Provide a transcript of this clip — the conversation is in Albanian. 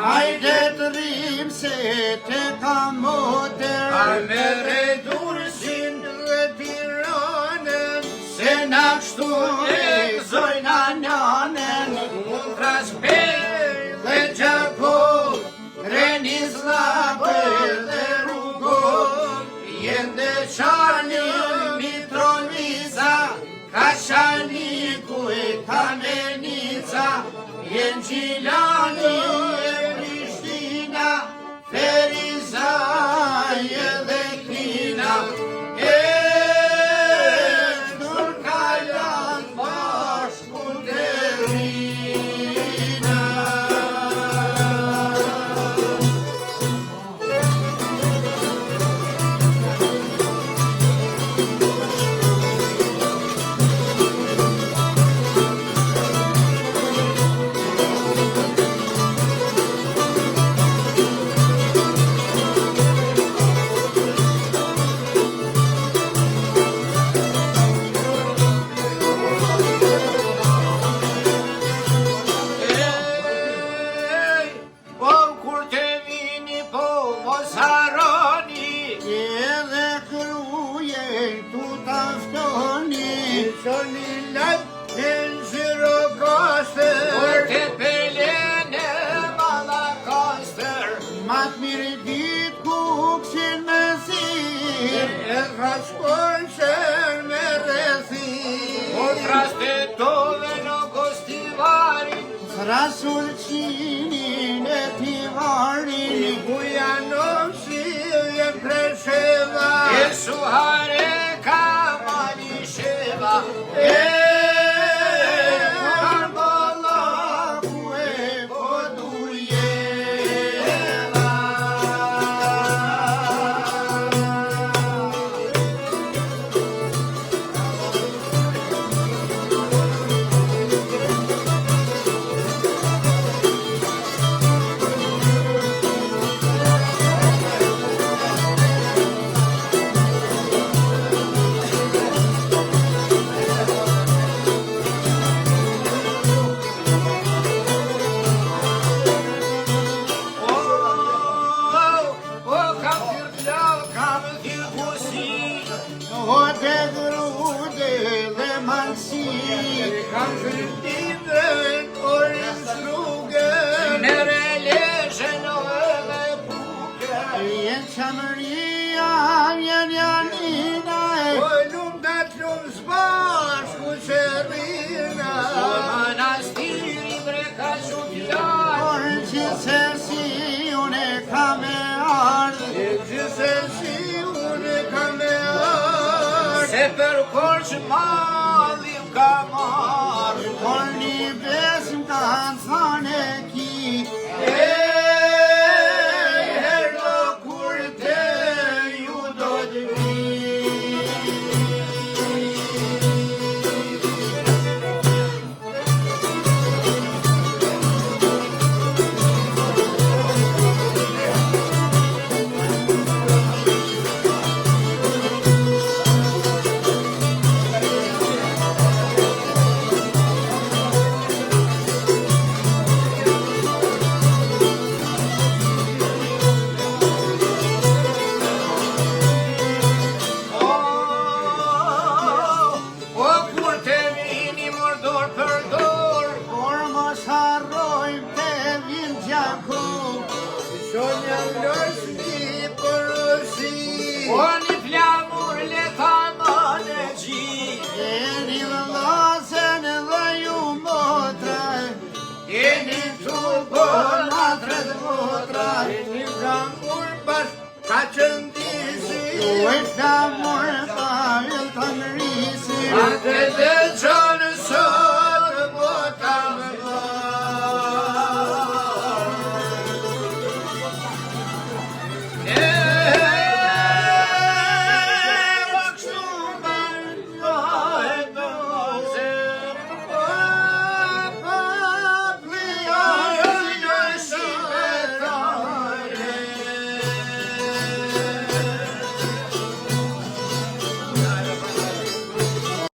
hajde të rrim se te ka moder. A mere Durrësin dhe Tiranën, Se na kështu e zojna njanën. unë traspej Dhe Gjakov, Reni Zlapër dhe Rrugon, jende Qani, Mitrovica, Kashaniku e Kamenica, jen Gjilani e Prishtina, Ferizaj dhe Kina, e Turka janë bashku të rina. Por kur të vini po mos harroni, Edhe kruje tu taftoni, qoni lajt në Zyrokastër, por të pelene Mallakastër, mat mirë dit kuksin me zirë, e rashkonqër me rrethi, por trastetove në Kostivarin, Rasul qinin e pivarin, Bujanosi e Presheva, e Suhare Kamalisheva, Karbalaku e Kodujeva. O te grude dhe mansi, Kam shërtimin orën shrugën, në releshen o edhe buke, jenë qamëria, jenë janina, o lumë të lumë zbashku që rina, o manastiri breka shutjarë, orën që sesi unë e ka me ardhë, e gjithse si unë ka me ardhë, se për kur që malim ka marrë, por një besëm ka në thane ki, herdo kur te ju do të vi. O kur te vini mordor për dorë, por mos harrojmë te vin Gjakov, shonja lëshni për rësi, o një flamur letanon e gji, jeni vëllazen dhe ju motra, jeni tu po natret motra, jeni flamur bash ka qëndisi, ju e flamur pa të nërisi, atë dhe gjo